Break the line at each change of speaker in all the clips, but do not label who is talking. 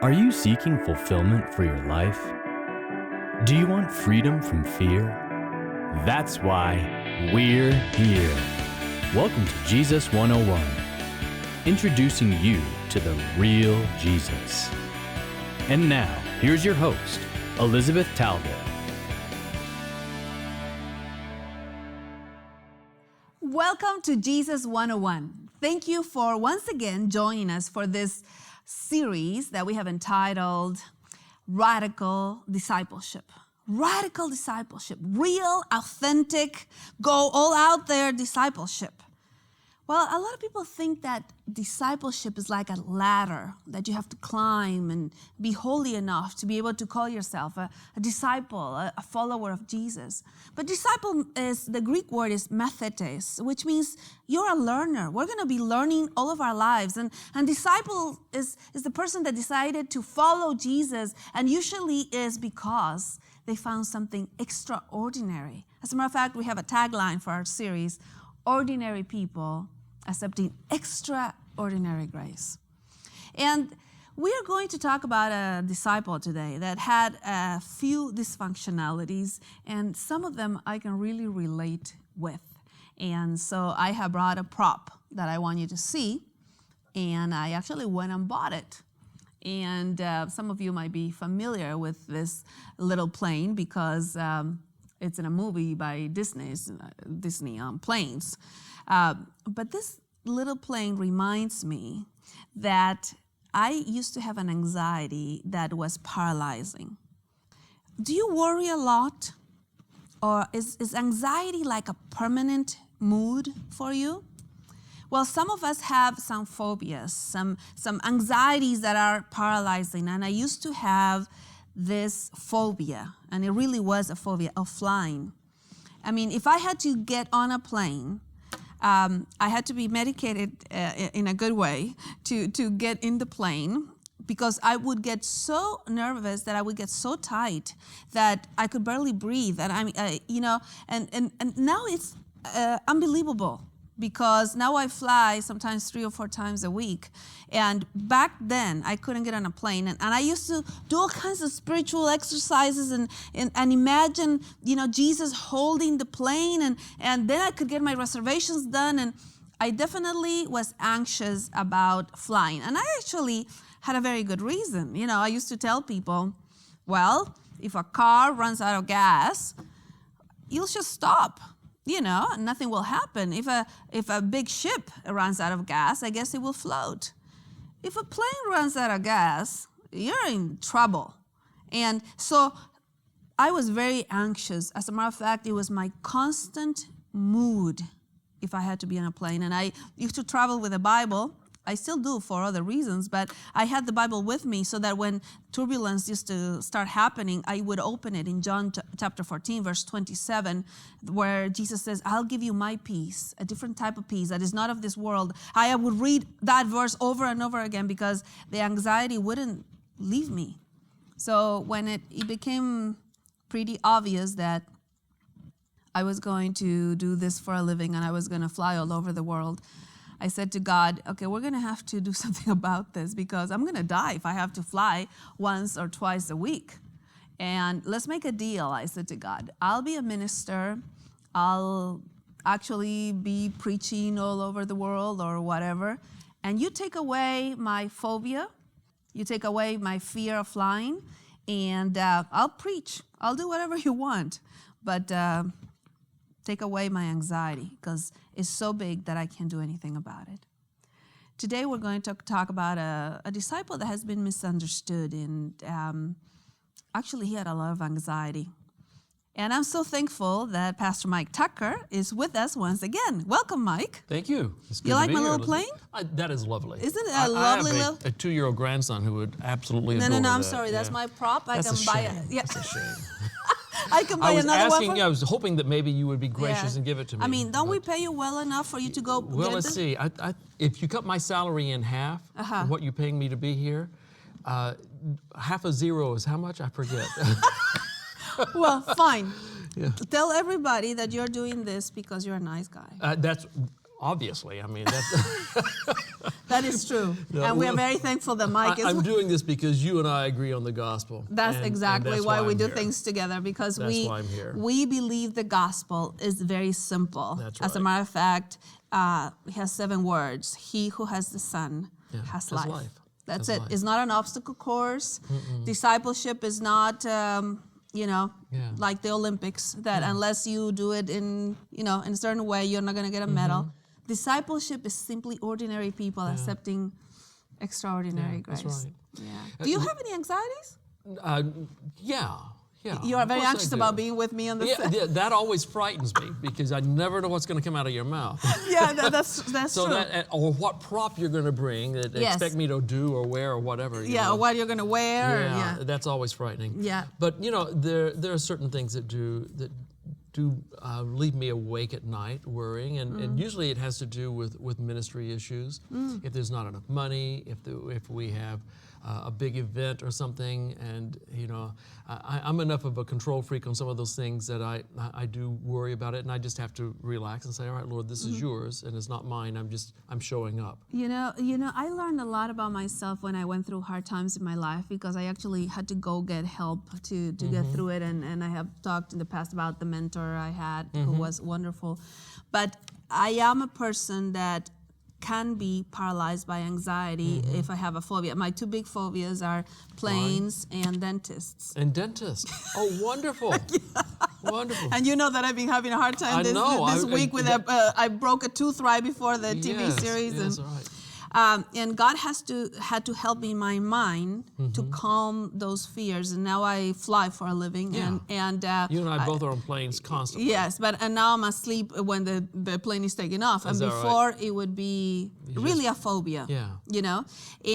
Are you seeking fulfillment for your life? Do you want freedom from fear? That's why we're here. Welcome to Jesus 101, introducing you to the real Jesus. And now, here's your host, Elizabeth Talbot.
Welcome to Jesus 101. Thank you for once again joining us for this series that we have entitled Radical Discipleship. Radical discipleship, real, authentic, go all out there discipleship. Well, a lot of people think that discipleship is like a ladder that you have to climb and be holy enough to be able to call yourself a disciple, a follower of Jesus. But disciple the Greek word is methetes, which means you're a learner. We're going to be learning all of our lives. And disciple is the person that decided to follow Jesus, and usually is because they found something extraordinary. As a matter of fact, we have a tagline for our series, Ordinary People Accepting Extraordinary Grace. And we are going to talk about a disciple today that had a few dysfunctionalities, and some of them I can really relate with. And so I have brought a prop that I want you to see, and I actually went and bought it. And some of you might be familiar with this little plane because it's in a movie by Disney planes. But this little plane reminds me that I used to have an anxiety that was paralyzing. Do you worry a lot? Or is anxiety like a permanent mood for you? Well, some of us have some phobias, some anxieties that are paralyzing. And I used to have this phobia, and it really was a phobia of flying. I mean, if I had to get on a plane, I had to be medicated in a good way to get in the plane, because I would get so nervous that I would get so tight that I could barely breathe. And and now it's unbelievable, because now I fly sometimes 3 or 4 times a week. And back then, I couldn't get on a plane. And I used to do all kinds of spiritual exercises and imagine, Jesus holding the plane. And then I could get my reservations done. And I definitely was anxious about flying. And I actually had a very good reason. I used to tell people, well, if a car runs out of gas, you'll just stop. Nothing will happen. If a big ship runs out of gas, I guess it will float. If a plane runs out of gas, you're in trouble. And so I was very anxious. As a matter of fact, it was my constant mood if I had to be on a plane. And I used to travel with a Bible. I still do for other reasons, but I had the Bible with me so that when turbulence used to start happening, I would open it in John chapter 14, verse 27, where Jesus says, I'll give you my peace, a different type of peace that is not of this world. I would read that verse over and over again because the anxiety wouldn't leave me. So when it became pretty obvious that I was going to do this for a living and I was going to fly all over the world, I said to God, okay, we're going to have to do something about this, because I'm going to die if I have to fly once or twice a week. And let's make a deal, I said to God. I'll be a minister. I'll actually be preaching all over the world or whatever. And you take away my phobia. You take away my fear of flying. And I'll preach. I'll do whatever you want. But take away my anxiety, because it's so big that I can't do anything about it. Today we're going to talk about a disciple that has been misunderstood, and actually he had a lot of anxiety. And I'm so thankful that Pastor Mike Tucker is with us once again. Welcome, Mike.
Thank you. It's good
You
to
like
be
my
here,
little plane?
That is lovely.
Isn't it a lovely little?
I have a 2-year-old grandson who would absolutely adore that.
No, I'm sorry. That's my prop.
That's
I can buy it. Yeah.
That's a shame.
I can buy another one.
I was hoping that maybe you would be gracious and give it to me.
I mean, don't we pay you well enough for you to go
Well,
get
let's
them?
see. If you cut my salary in half, what you're paying me to be here, half a zero is how much? I forget.
Well, fine.
Yeah.
Tell everybody that you're doing this because you're a nice guy.
That's obviously. I mean, that's...
That is true.
No,
and we are very thankful that Mike is...
I'm doing this because you and I agree on the gospel.
That's exactly
that's
why we
I'm
do
here.
things together, because
That's why I'm here.
we believe the gospel is very simple.
That's
As a
right.
matter of fact, it has 7 words. He who has the Son has life. That's
Has
it.
life.
It's not an obstacle course. Discipleship is not... like the Olympics, that unless you do it in a certain way, you're not going to get a medal. Discipleship is simply ordinary people accepting extraordinary grace.
That's right.
Yeah. Do you have any anxieties?
Yeah.
You are
of
very
course I
anxious
do.
about being with me on the set.
Yeah, that always frightens me because I never know what's going to come out of your mouth.
Yeah, that's
So
true.
or what prop you're going to bring that they
Yes.
expect me to do or wear or whatever. you
Yeah,
know.
or what you're going to wear.
Yeah, that's always frightening.
Yeah.
But there are certain things that do leave me awake at night worrying, and usually it has to do with ministry issues. If there's not enough money, if we have a big event or something, and I'm enough of a control freak on some of those things that I do worry about it, and I just have to relax and say, all right, Lord, this is yours and it's not mine. I'm showing up.
I learned a lot about myself when I went through hard times in my life, because I actually had to go get help to get through it, and I have talked in the past about the mentor I had who was wonderful. But I am a person that can be paralyzed by anxiety if I have a phobia. My 2 big phobias are planes and dentists.
And dentist. Oh, wonderful. Wonderful.
And you know that I've been having a hard time
I
this
know.
week with I broke a tooth right before the TV series.
Yes,
and,
all right.
and God had to help me in my mind to calm those fears. And now I fly for a living.
Yeah.
And
You and I both are on planes constantly.
yes, and now I'm asleep when the plane is taking off. And
Is that
before
right?
it would be really a phobia.
Yeah.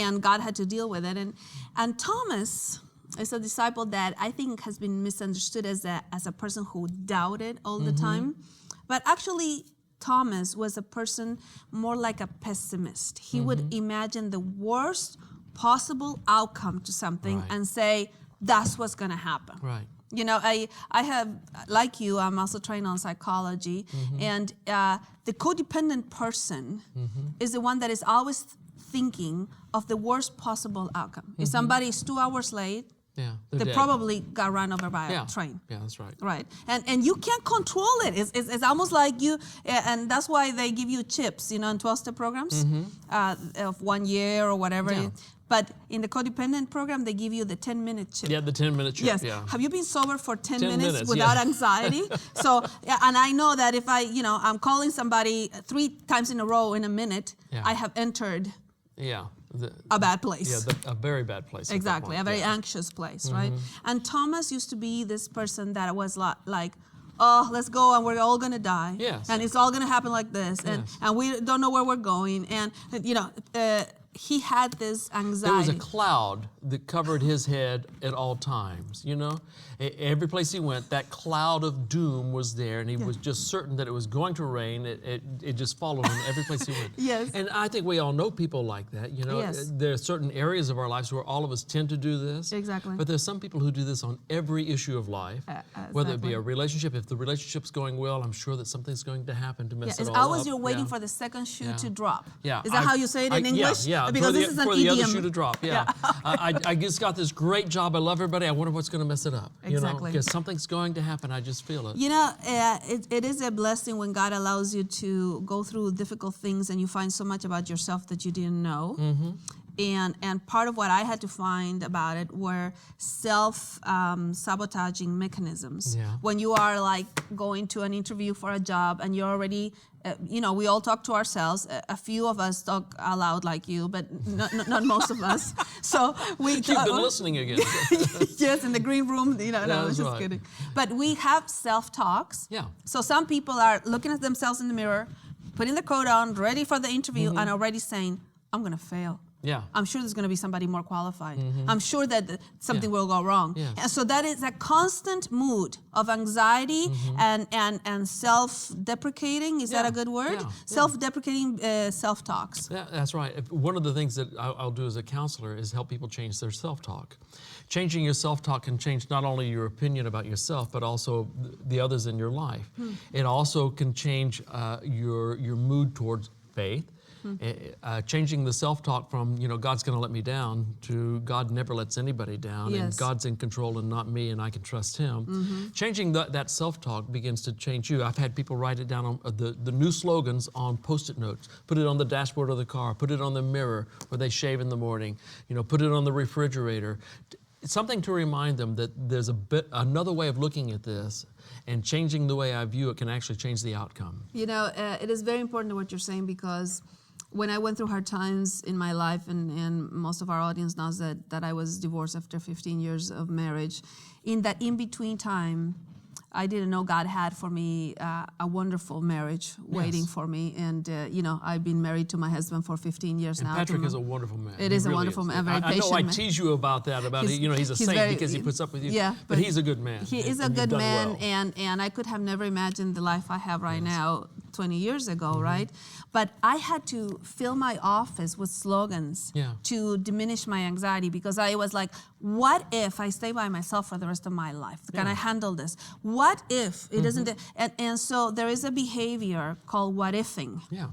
And God had to deal with it. And Thomas is a disciple that I think has been misunderstood as a person who doubted all the time. But actually, Thomas was a person more like a pessimist. He would imagine the worst possible outcome to something and say, that's what's going to happen.
Right.
I have, like you, I'm also trained on psychology, and the codependent person is the one that is always thinking of the worst possible outcome. If somebody is 2 hours late, they
dead.
probably got run over by a train.
Yeah, that's right.
Right, and you can't control it. It's almost like you, and that's why they give you chips, in 12-step programs of 1 year or whatever.
Yeah.
But in the codependent program, they give you the 10-minute chip.
Yeah, the 10-minute chip.
Yes.
Yeah.
Have you been sober for 10
10
minutes without anxiety? So, and I know that if I'm calling somebody 3 times in a row in a minute, I have entered a bad place.
Yeah, a very bad place.
Exactly, a very anxious place, right? And Thomas used to be this person that was like, oh, let's go and we're all going to die.
Yes.
And it's all going to happen like this.
Yes.
And we don't know where we're going. And, he had this anxiety.
There was a cloud that covered his head at all times, Every place he went, that cloud of doom was there, and he was just certain that it was going to rain. It just followed him every place he went.
Yes.
And I think we all know people like that,
Yes.
There are certain areas of our lives where all of us tend to do this.
Exactly.
But there's some people who do this on every issue of life, whether it be
exactly.
a relationship. If the relationship's going well, I'm sure that something's going to happen to mess it
It's
all up.
always you're waiting for the second shoe to drop.
Yeah.
Is that how you say it in English?
Yeah.
Because
for
this is an
for the
idiom.
other shoe to drop. Yeah. I just got this great job. I love everybody. I wonder what's going to mess it up.
Exactly.
Because something's going to happen. I just feel it.
It is a blessing when God allows you to go through difficult things and you find so much about yourself that you didn't know. And part of what I had to find about it were self-sabotaging mechanisms.
Yeah.
When you are like going to an interview for a job and you're already, we all talk to ourselves. A few of us talk aloud like you, but not most of us. So
You've been listening again.
yes, in the green room, no,
That's
just
right.
kidding. But we have self-talks.
Yeah.
So some people are looking at themselves in the mirror, putting the coat on, ready for the interview, and already saying, I'm going to fail.
Yeah.
I'm sure there's going to be somebody more qualified. I'm sure that something will go wrong.
Yes.
And so that is a constant mood of anxiety and self-deprecating. Is that a good word?
Yeah.
Self-deprecating self-talks.
Yeah, that's right. One of the things that I'll do as a counselor is help people change their self-talk. Changing your self-talk can change not only your opinion about yourself, but also the others in your life. It also can change your mood towards faith. Changing the self-talk from, God's going to let me down to God never lets anybody down,
Yes.
and God's in control and not me, and I can trust Him. Changing that self-talk begins to change you. I've had people write it down on the new slogans on Post-it notes, put it on the dashboard of the car, put it on the mirror where they shave in the morning, put it on the refrigerator. It's something to remind them that there's another way of looking at this, and changing the way I view it can actually change the outcome.
It is very important what you're saying, because when I went through hard times in my life, and most of our audience knows that I was divorced after 15 years of marriage, in that in-between time, I didn't know God had for me a wonderful marriage waiting for me. And, I've been married to my husband for 15 years
and
now.
Patrick is a wonderful man.
It is a wonderful man, very patient
I know I
man.
tease you about that, he's a saint because he puts up with you.
Yeah,
but he's a good man.
He is a
and
good
you've done
man,
well.
and I could have never imagined the life I have right now 20 years ago, right? But I had to fill my office with slogans to diminish my anxiety, because I was like, what if I stay by myself for the rest of my life? Can I handle this? What if it doesn't? And so there is a behavior called what-ifing.
Yeah.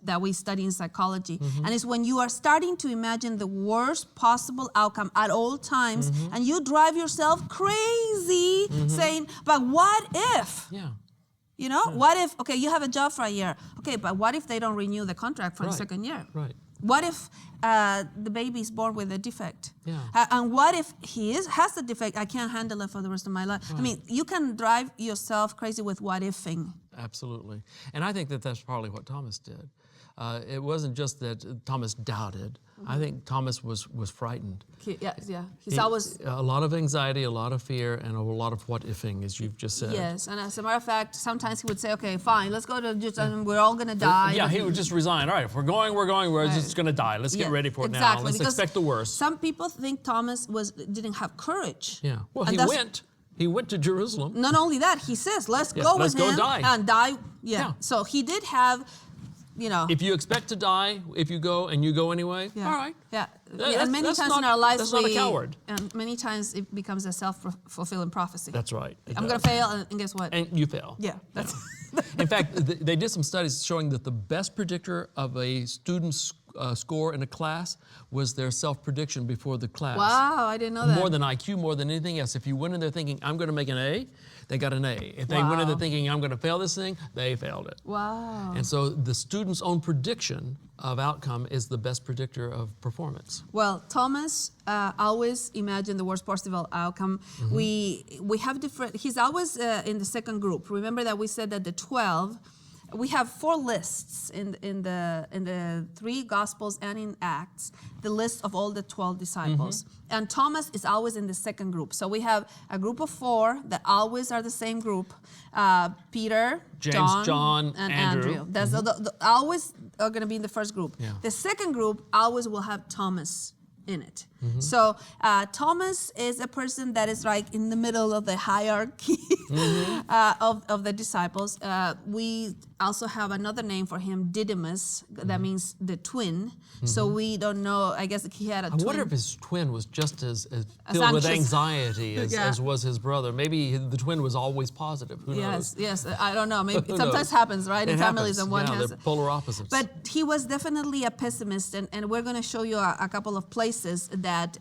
That we study in psychology. And it's when you are starting to imagine the worst possible outcome at all times, and you drive yourself crazy saying, but what if?
Yeah.
What if, okay, you have a job for a year. Okay, but what if they don't renew the contract for the second year?
Right.
What if the baby is born with a defect?
Yeah.
And what if he has a defect? I can't handle it for the rest of my life.
Right.
I mean, you can drive yourself crazy with what-ifing.
Absolutely. And I think that's probably what Thomas did. It wasn't just that Thomas doubted. I think Thomas was frightened.
He's always...
A lot of anxiety, a lot of fear, and a lot of what-ifing, as you've just said.
Yes, and as a matter of fact, sometimes he would say, okay, fine, let's go to Jerusalem, we're all going to die.
Yeah, he would just resign. All right, if we're going, we're just going to die. Let's get ready for it now. Let's expect the worst.
Some people think Thomas didn't have courage.
Yeah, well, he went to Jerusalem.
Not only that, he says, let's go with him and die. Yeah, so he did have...
If you expect to die, if you go and you go anyway, all right.
Yeah, and many times in our lives,
that's not a coward.
And many times it becomes a self-fulfilling prophecy.
That's right.
I'm going to fail, and guess what?
And you fail.
Yeah. That's
In fact, they did some studies showing that the best predictor of a student's score in a class was their self-prediction before the class.
Wow, I didn't know that.
More than IQ, more than anything else. If you went in there thinking, I'm going to make an A, they got an A. If they went in there thinking, I'm going to fail this thing, they failed it.
Wow.
And so the student's own prediction of outcome is the best predictor of performance.
Well, Thomas always imagined the worst possible outcome. We have different, he's always in the second group. Remember that we said that the 12, we have 4 lists in the 3 Gospels and in Acts, the list of all the 12 disciples. And Thomas is always in the second group. So we have a group of 4 that always are the same group. Peter,
James, John,
and
Andrew.
That's always are going to be in the first group.
Yeah.
The second group always will have Thomas in it. So Thomas is a person that is like in the middle of the hierarchy of the disciples. We also have another name for him, Didymus. That means the twin. So we don't know. I guess he had a twin.
I wonder if his twin was just as filled with anxiety as was his brother. Maybe the twin was always positive. Who knows?
Yes. I don't know. Maybe it sometimes happens, right? In families, and one has.
They're polar opposites.
But he was definitely a pessimist, and we're going to show you a couple of places that,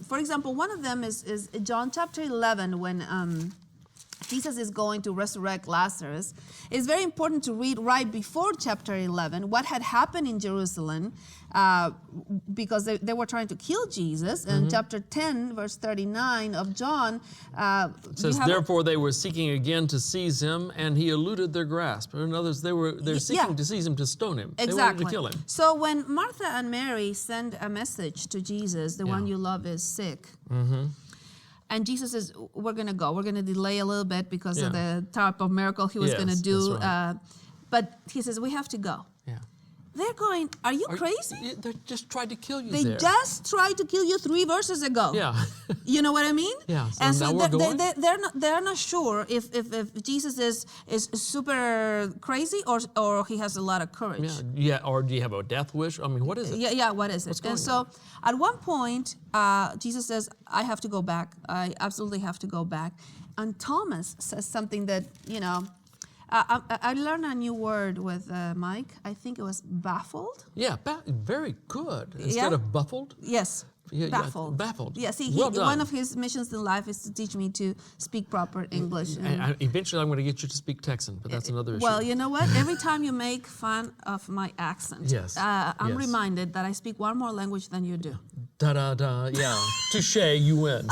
for example, one of them is John chapter 11 when Jesus is going to resurrect Lazarus. It's very important to read right before chapter 11 what had happened in Jerusalem because they were trying to kill Jesus. And chapter 10, verse 39 of John
it says, therefore they were seeking again to seize him, and he eluded their grasp. In other words, they're seeking to seize him to stone him.
Exactly.
They wanted to kill him.
So when Martha and Mary send a message to Jesus, the one you love is sick. And Jesus says, we're going to go. We're going to delay a little bit because of the type of miracle he was going to do.
That's right.
But he says, we have to go.
Yeah.
they're going, are you crazy?
They just tried to kill you
They
there.
just tried to kill you 3 verses ago.
Yeah.
You know what I mean?
Yeah.
And so
now we're going.
they're not sure if Jesus is super crazy or he has a lot of courage.
Yeah. Or do you have a death wish? I mean, what is it?
Yeah, what is it?
What's going
And so
on?
at one point, Jesus says, I have to go back. I absolutely have to go back. And Thomas says something that, I learned a new word with Mike. I think it was baffled.
Yeah, very good. Instead of buffled?
Yes.
Yeah,
Baffled.
Baffled.
Yeah, see,
Well done.
one of his missions in life is to teach me to speak proper English.
Eventually, I'm going to get you to speak Texan, but that's another issue.
Well, you know what? Every time you make fun of my accent,
Yes.
I'm
Yes.
reminded that I speak one more language than you do.
Da-da-da, yeah. Touche, you win.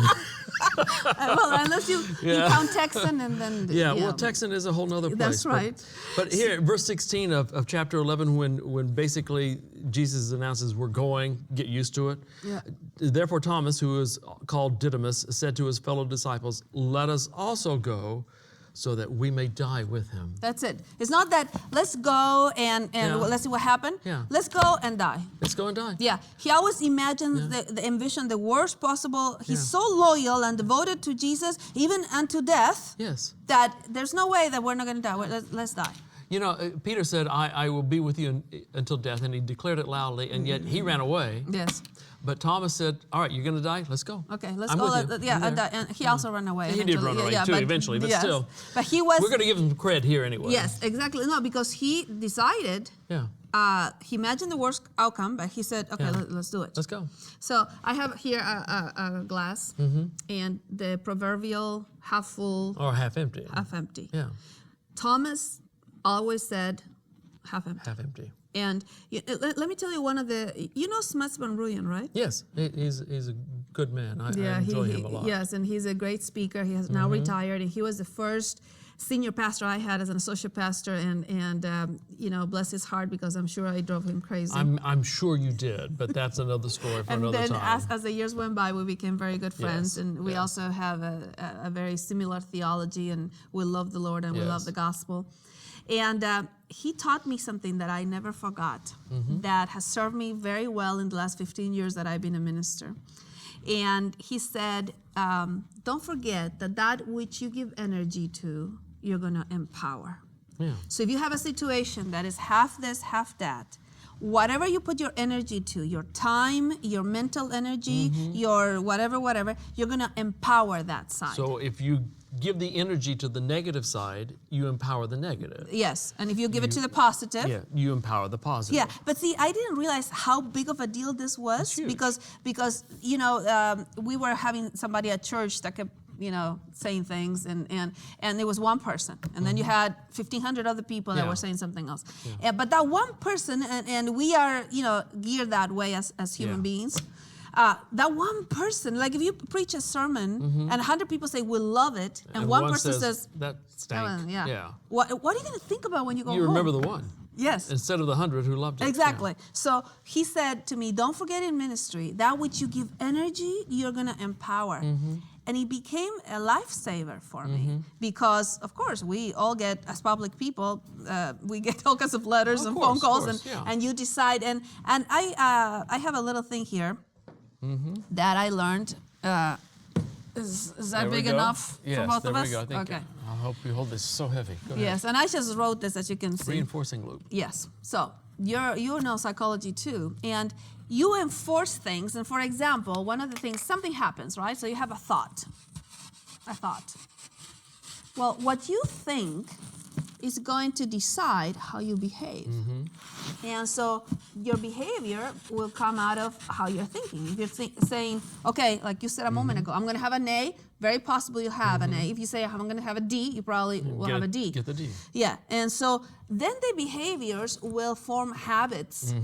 Well, unless you count Texan and then...
Yeah, well, Texan is a whole nother place.
That's right.
But here, verse 16 of chapter 11, when basically Jesus announces we're going, get used to it.
Yeah.
Therefore Thomas, who is called Didymus, said to his fellow disciples, let us also go so that we may die with him.
That's it. It's not that let's go and let's see what happened.
Yeah.
Let's go and die.
Let's go and die.
Yeah, he always imagines envision the worst possible. He's so loyal and devoted to Jesus, even unto death,
Yes.
that there's no way that we're not going to die. Let's die.
You know, Peter said, I will be with you until death, and he declared it loudly, and yet he ran away.
Yes.
But Thomas said, all right, you're going to die? Let's go.
Okay, let's
I'm
go.
with you. I'm there.
And he also ran away.
He did run away too, eventually, but still.
But he was...
We're going to give him some cred here anyway.
Yes, exactly. No, because he decided...
Yeah.
He imagined the worst outcome, but he said, okay, let's do it.
Let's go.
So I have here a glass, and the proverbial half full,
Or half empty.
half empty.
Yeah,
Thomas always said half empty.
half empty.
And let me tell you one of the, Smuts Van Rooyen, right?
Yes, he's a good man. I enjoy him a lot.
Yes, and he's a great speaker. He has now retired, and he was the first senior pastor I had as an associate pastor, and bless his heart, because I'm sure I drove him crazy.
I'm sure you did, but that's another story for another
then
time.
as the years went by, we became very good friends,
Yes,
and we also have a very similar theology, and we love the Lord and we love the gospel. And he taught me something that I never forgot, that has served me very well in the last 15 years that I've been a minister. And he said, don't forget that which you give energy to, you're going to empower.
Yeah.
So if you have a situation that is half this, half that, whatever you put your energy to, your time, your mental energy, your whatever, you're going to empower that side.
So if you give the energy to the negative side, you empower the negative.
Yes, and if you give it to the positive,
you empower the positive.
yeah, but see, I didn't realize how big of a deal this was,
huge.
because we were having somebody at church that kept saying things, and it was one person, and then you had 1,500 other people that were saying something else. But that one person, and we are geared that way as human beings. That one person, like if you preach a sermon and 100 people say we love it, and one person says
that stank.
What are you going to think about when you go home?
You remember the one.
Yes.
Instead of the 100 who loved it.
Exactly. So he said to me, don't forget in ministry, that which you give energy, you're going to empower. And he became a lifesaver for me, because, of course, we all get, as public people, we get all kinds of letters and phone calls, and you decide. And I have a little thing here that I learned. Is that big enough for both of us?
Yes, there we go.
Okay.
I hope you hold this so heavy. Go ahead.
Yes, and I just wrote this, as you can see.
Reinforcing loop.
Yes. So you know psychology too, and you enforce things. And for example, one of the things, something happens, right? So you have a thought. Well, what you think is going to decide how you behave. And so your behavior will come out of how you're thinking. If you're saying, okay, like you said a moment ago, I'm going to have an A, very possible you'll have an A. If you say, I'm going to have a D, you probably will have a D.
Get the D.
Yeah, and so then the behaviors will form habits,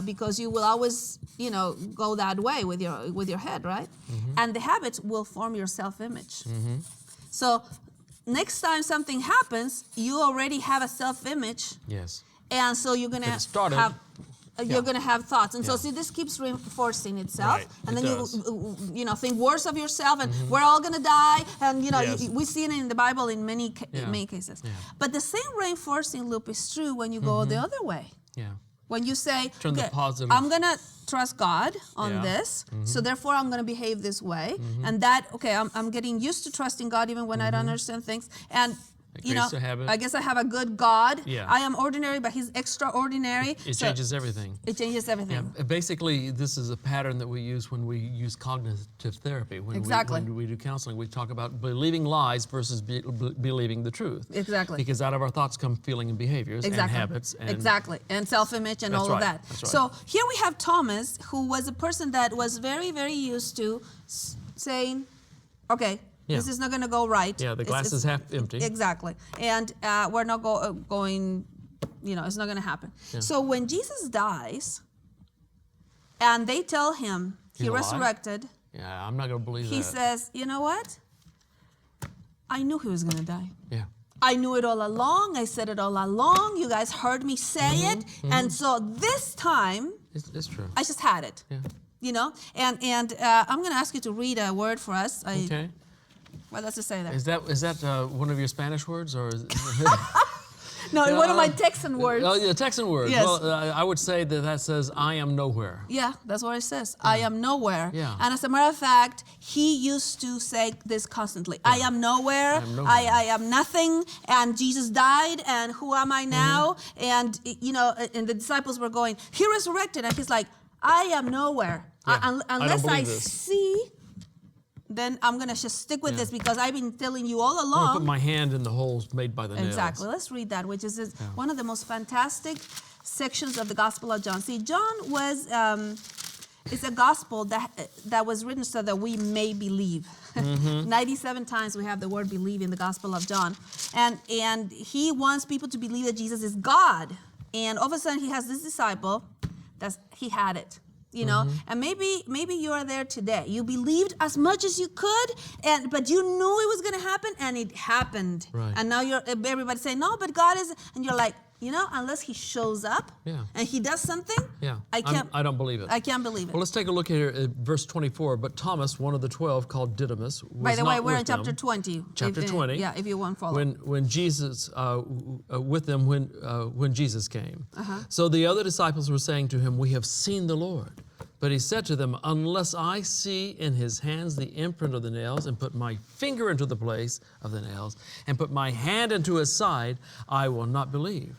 because you will always, go that way with your head, right? And the habits will form your self-image. So next time something happens, you already have a self-image.
Yes.
And so you're gonna have thoughts, and so see, this keeps reinforcing itself,
Right,
and
it
then
does.
you think worse of yourself, and we're all gonna die, and we see it in the Bible in many cases. But the same reinforcing loop is true when you go the other way.
Yeah.
When you say,
Turn the
okay,
positive.
I'm going to trust God on
Yeah.
this, so therefore I'm going to behave this way. And that, okay, I'm getting used to trusting God even when I don't understand things. And, you know,
creates a habit.
I guess I have a good God.
Yeah.
I am ordinary, but He's extraordinary.
It
So
changes everything.
It changes everything.
Yeah, basically, this is a pattern that we use when we use cognitive therapy.
Exactly.
When we do counseling, we talk about believing lies versus believing the truth.
Exactly.
Because out of our thoughts come feeling and behaviors and habits. And
exactly. And self-image and
That's
all of
right.
that.
That's right.
So here we have Thomas, who was a person that was very, very used to saying, okay,
Yeah.
this is not going to go right.
Yeah, the glass is half empty.
Exactly. And we're not going, you know, it's not going to happen.
Yeah.
So when Jesus dies and they tell him
He's
he
alive?
resurrected,
Yeah, I'm not going to believe
he
that.
says, you know what? I knew he was going to die.
Yeah.
I knew it all along. I said it all along. You guys heard me say it. And so this time,
It's true.
I just had it.
Yeah.
You know? And I'm going to ask you to read a word for us.
Okay.
What does it say there?
Is that one of your Spanish words or?
No, one of my Texan words.
Oh, yeah, Texan word.
Yes.
Well, I would say that says, I am nowhere.
Yeah, that's what it says. I am nowhere.
Yeah.
And as a matter of fact, he used to say this constantly. I am nowhere.
I am nowhere.
I am nothing. And Jesus died. And who am I now? And, you know, and the disciples were going, he resurrected. And he's like, I am nowhere.
Yeah, I don't
Unless I
believe this.
see, then I'm going to just stick with
Yeah.
this because I've been telling you all
I'm gonna
along.
put my hand in the holes made by the nails.
Exactly. Let's read that, which is one of the most fantastic sections of the Gospel of John. See, John was, it's a gospel that was written so that we may believe. 97 times we have the word believe in the Gospel of John. And he wants people to believe that Jesus is God. And all of a sudden he has this disciple he had it. You know, and maybe you are there today. You believed as much as you could, but you knew it was going to happen, and it happened.
Right.
And now everybody's saying, no, but God is, and you're like, you know, unless He shows up and He does something,
Yeah.
I
don't believe it.
I can't believe it.
Well, let's take a look here at verse 24. But Thomas, one of the 12, called Didymus, was
By the way,
not
we're in
with
chapter
them.
20.
Chapter 20.
Yeah, if you want to follow.
When Jesus with them when Jesus came. So the other disciples were saying to him, "We have seen the Lord." But he said to them, "Unless I see in his hands the imprint of the nails, and put my finger into the place of the nails, and put my hand into his side, I will not believe."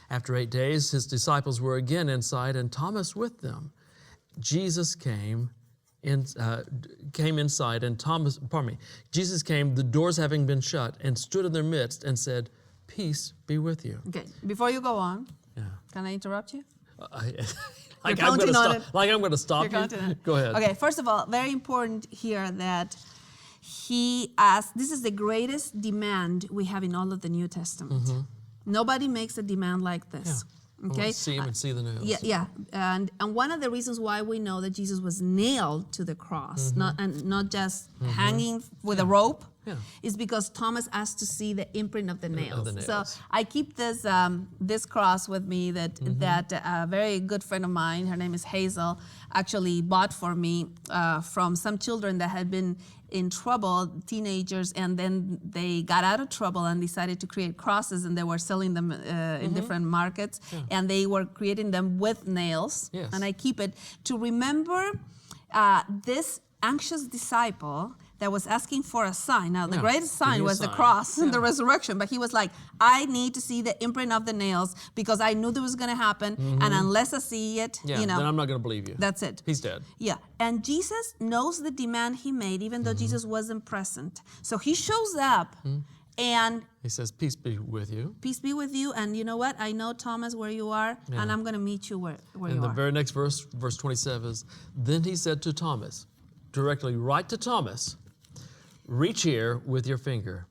After 8 days, his disciples were again inside, and Thomas with them. Jesus came inside, and Jesus came, the doors having been shut, and stood in their midst, and said, "Peace be with you."
Okay, before you go on,
Yeah.
can I interrupt you?
I'm
counting on it.
Like I'm going to stop
You're
you.
counting on it.
Go ahead.
Okay, first of all, very important here that he asked, this is the greatest demand we have in all of the New Testament. Nobody makes a demand like this.
Yeah. I
Okay?
want to see him and see the nails.
Yeah. And one of the reasons why we know that Jesus was nailed to the cross, not just hanging with a rope, is because Thomas asked to see the imprint of the nails. So I keep this cross with me that a very good friend of mine, her name is Hazel, actually bought for me from some children that had been in trouble, teenagers, and then they got out of trouble and decided to create crosses, and they were selling them in different markets, and they were creating them with nails.
Yes.
And I keep it to remember this anxious disciple that was asking for a sign. Now, the greatest sign was the cross and the resurrection, but he was like, I need to see the imprint of the nails because I knew that was going to happen, and unless I see it,
then I'm not going to believe you.
That's it.
He's dead.
Yeah, and Jesus knows the demand he made, even though Jesus wasn't present. So he shows up, and
He says, "Peace be with you."
peace be with you, and you know what? I know, Thomas, where you are, and I'm going to meet you where
And
you
the
are.
very next verse 27 is, "Then he said to Thomas," directly right to Thomas, "Reach here with your finger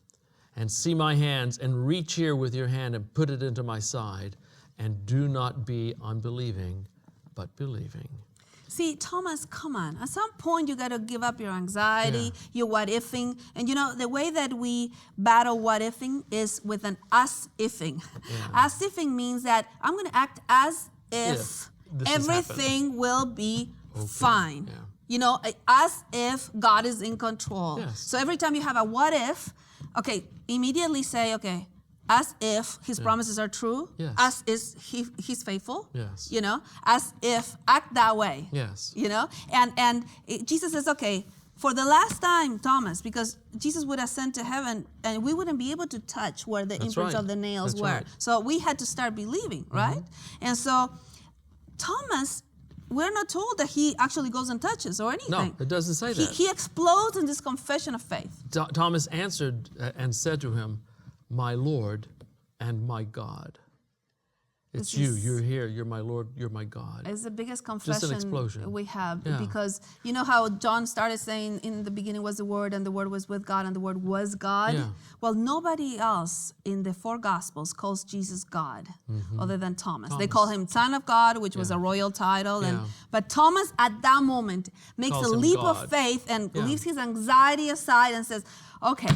and see my hands, and reach here with your hand and put it into my side, and do not be unbelieving, but believing."
See, Thomas, come on. At some point, you got to give up your anxiety, your what-ifing. And you know, the way that we battle what-ifing is with an as-ifing. As-ifing means that I'm going to act as if
this has
everything will be fine.
Yeah.
You know, as if God is in control.
Yes.
So every time you have a what-if, okay, immediately say, okay, as if his promises are true,
Yes.
as is he's faithful,
Yes.
as if act that way,
Yes.
and Jesus says, okay, for the last time, Thomas, because Jesus would ascend to heaven and we wouldn't be able to touch where the imprints
right.
of the nails
That's
were.
right.
So we had to start believing, right? And so Thomas, we're not told that he actually goes and touches or anything.
No, it doesn't say that.
He explodes in this confession of faith.
Thomas answered and said to him, "My Lord and my God." It's you. You're here. You're my Lord. You're my God.
It's the biggest
Just an
confession
explosion.
we have
Yeah.
because you know how John started saying in the beginning was the Word and the Word was with God and the Word was God?
Yeah.
Well, nobody else in the 4 Gospels calls Jesus God other than Thomas. They call him Son of God, which was a royal title.
Yeah.
But Thomas at that moment makes
Calls
a
him
leap
God.
of faith and
Yeah.
leaves his anxiety aside and says, okay,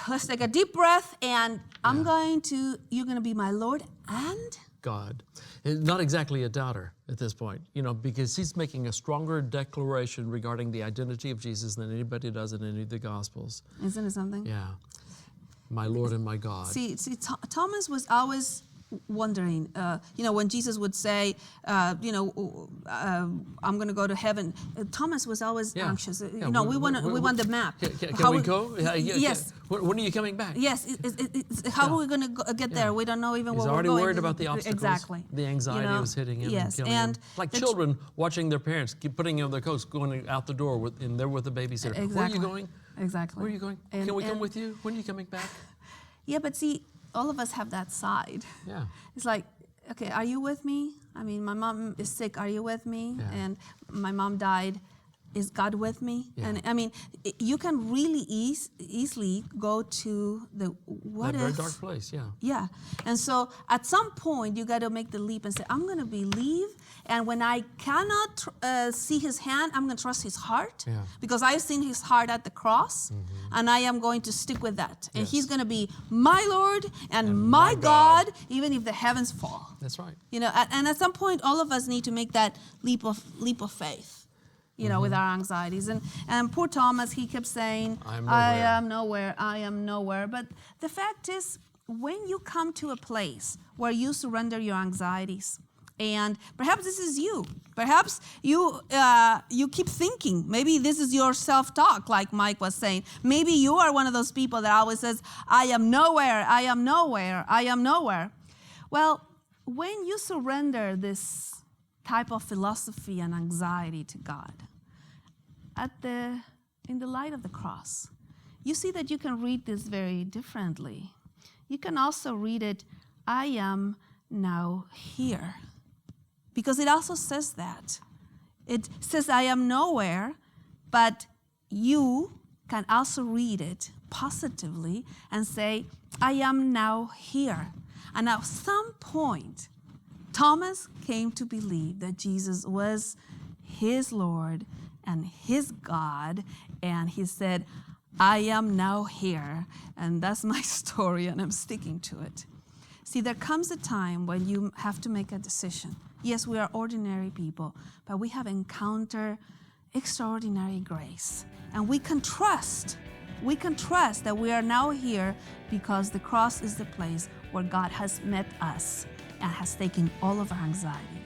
let's take a deep breath and you're going to be my Lord and...
God. And not exactly a doubter at this point, because he's making a stronger declaration regarding the identity of Jesus than anybody does in any of the Gospels.
Isn't it something?
Yeah. My Lord and my God.
See, Thomas was always wondering, when Jesus would say, I'm going to go to heaven. Thomas was always anxious.
Yeah.
We want the map.
Can we go?
Yes.
When are you coming back?
Yes. How are we going to get there? We don't know even where we're going.
He's already worried about the obstacles.
Exactly.
The anxiety was hitting him.
Yes.
And killing him. Like children watching their parents keep putting on their coats, going out the door, and they're with the babysitter.
Exactly.
Where are you going?
Exactly.
Where are you going? Can we come with you? When are you coming back?
Yeah, but see, all of us have that side.
Yeah.
It's like, okay, are you with me? I mean, my mom is sick. Are you with me?
Yeah.
And my mom died. Is God with me?
Yeah.
And I mean, you can really easily go to the what
That
if?
very dark place, yeah.
Yeah. And so at some point, you got to make the leap and say, I'm going to believe. And when I cannot see his hand, I'm going to trust his heart.
Yeah.
Because I've seen his heart at the cross. And I am going to stick with that. And
Yes.
he's going to be my Lord and my God, even if the heavens fall.
That's right.
And at some point, all of us need to make that leap of faith. With our anxieties. And poor Thomas, he kept saying, I am nowhere. But the fact is, when you come to a place where you surrender your anxieties, and perhaps this is you, perhaps you keep thinking, maybe this is your self-talk, like Mike was saying. Maybe you are one of those people that always says, I am nowhere, I am nowhere, I am nowhere. Well, when you surrender this type of philosophy and anxiety to God, in the light of the cross, you see that you can read this very differently. You can also read it, I am now here. Because it also says that. It says, I am nowhere, but you can also read it positively and say, I am now here. And at some point, Thomas came to believe that Jesus was his Lord and his God, and he said, I am now here. And that's my story, and I'm sticking to it. See, there comes a time when you have to make a decision. Yes, we are ordinary people, but we have encountered extraordinary grace. And we can trust that we are now here because the cross is the place where God has met us and has taken all of our anxiety